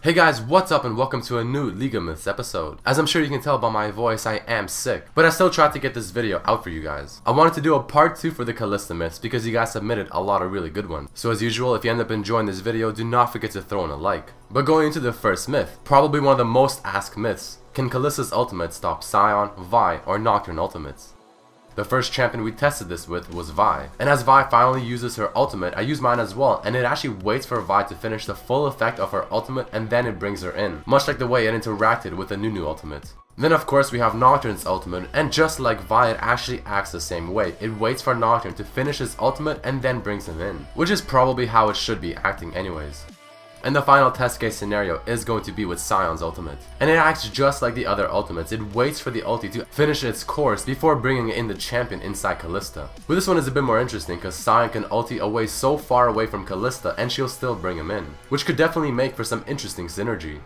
Hey guys, what's up and welcome to a new League of Myths episode. As I'm sure you can tell by my voice, I am sick, but I still tried to get this video out for you guys. I wanted to do a part 2 for the Callista myths because you guys submitted a lot of really good ones. So as usual, if you end up enjoying this video, do not forget to throw in a like. But going into the first myth, probably one of the most asked myths, can Callista's ultimate stop Scion, Vi, or Nocturne ultimates? The first champion we tested this with was Vi, and as Vi finally uses her ultimate, I use mine as well, and it actually waits for Vi to finish the full effect of her ultimate and then it brings her in, much like the way it interacted with the Nunu ultimate. Then of course we have Nocturne's ultimate, and just like Vi, it actually acts the same way. It waits for Nocturne to finish his ultimate and then brings him in, which is probably how it should be acting anyways. And the final test case scenario is going to be with Scion's ultimate. And it acts just like the other ultimates. It waits for the ulti to finish its course before bringing in the champion inside Callista. But this one is a bit more interesting because Scion can ulti away so far away from Callista and she'll still bring him in, which could definitely make for some interesting synergy.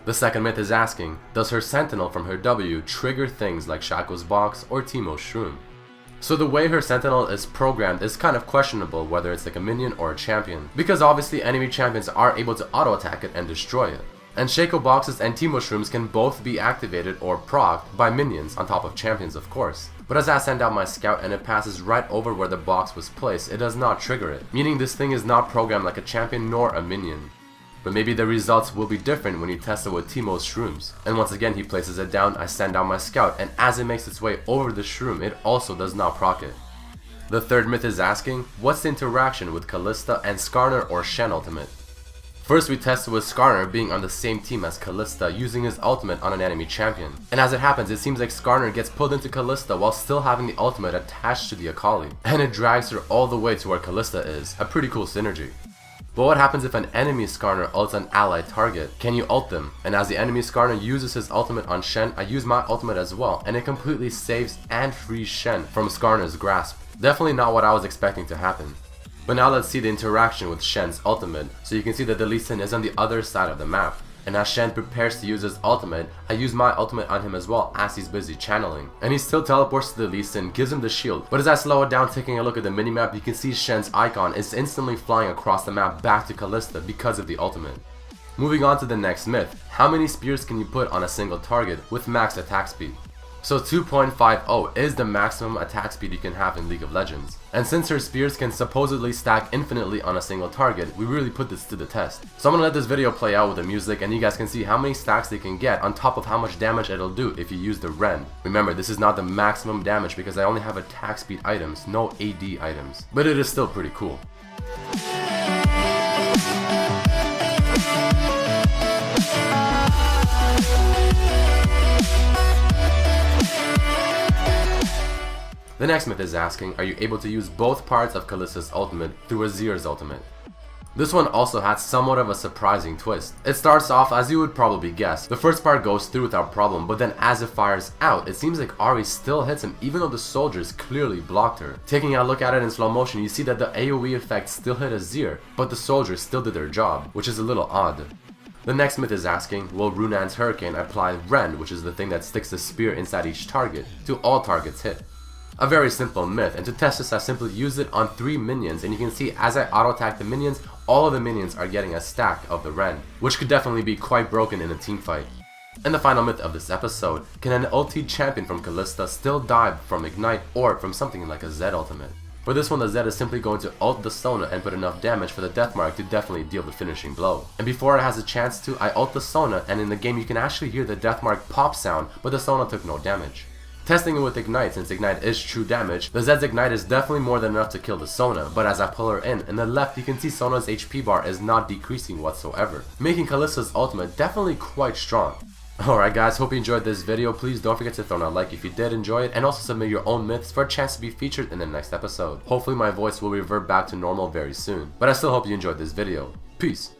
The second myth is asking, does her Sentinel from her W trigger things like Shaco's box or Teemo's shroom? So the way her Sentinel is programmed is kind of questionable whether it's like a minion or a champion, because obviously enemy champions are able to auto attack it and destroy it. And Shaco boxes and Teemo shrooms can both be activated or procced by minions on top of champions of course. But as I send out my scout and it passes right over where the box was placed, it does not trigger it, meaning this thing is not programmed like a champion nor a minion. But maybe the results will be different when you test it with Teemo's shrooms. And once again he places it down, I send out my scout, and as it makes its way over the shroom, it also does not proc it. The third myth is asking, what's the interaction with Callista and Skarner or Shen ultimate? First we tested with Skarner being on the same team as Callista using his ultimate on an enemy champion. And as it happens, it seems like Skarner gets pulled into Callista while still having the ultimate attached to the Akali. And it drags her all the way to where Callista is, a pretty cool synergy. But what happens if an enemy Skarner ults an allied target? Can you ult them? And as the enemy Skarner uses his ultimate on Shen, I use my ultimate as well, and it completely saves and frees Shen from Skarner's grasp. Definitely not what I was expecting to happen. But now let's see the interaction with Shen's ultimate, so you can see that the Lee Sin is on the other side of the map. And as Shen prepares to use his ultimate, I use my ultimate on him as well as he's busy channeling. And he still teleports to the Lee Sin, gives him the shield, but as I slow it down taking a look at the minimap, you can see Shen's icon is instantly flying across the map back to Callista because of the ultimate. Moving on to the next myth, how many spears can you put on a single target with max attack speed? So 2.50 is the maximum attack speed you can have in League of Legends. And since her spears can supposedly stack infinitely on a single target, we really put this to the test. So I'm gonna let this video play out with the music and you guys can see how many stacks they can get on top of how much damage it'll do if you use the Ren. Remember, this is not the maximum damage because I only have attack speed items, no AD items. But it is still pretty cool. The next myth is asking, are you able to use both parts of Callista's ultimate through Azir's ultimate? This one also had somewhat of a surprising twist. It starts off as you would probably guess. The first part goes through without problem, but then as it fires out, it seems like Ahri still hits him even though the soldiers clearly blocked her. Taking a look at it in slow motion, you see that the AoE effect still hit Azir, but the soldiers still did their job, which is a little odd. The next myth is asking, will Runan's Hurricane apply Ren, which is the thing that sticks the spear inside each target, to all targets hit? A very simple myth, and to test this I simply use it on 3 minions, and you can see as I auto attack the minions, all of the minions are getting a stack of the Ren, which could definitely be quite broken in a team fight. And the final myth of this episode, can an ulti champion from Callista still die from Ignite or from something like a Zed ultimate? For this one, the Zed is simply going to ult the Sona and put enough damage for the Deathmark to definitely deal the finishing blow. And before it has a chance to, I ult the Sona, and in the game you can actually hear the Deathmark pop sound, but the Sona took no damage. Testing it with Ignite, since Ignite is true damage, the Zed's Ignite is definitely more than enough to kill the Sona, but as I pull her in the left you can see Sona's HP bar is not decreasing whatsoever, making Callista's ultimate definitely quite strong. Alright guys, hope you enjoyed this video. Please don't forget to throw in a like if you did enjoy it, and also submit your own myths for a chance to be featured in the next episode. Hopefully my voice will revert back to normal very soon, but I still hope you enjoyed this video. Peace!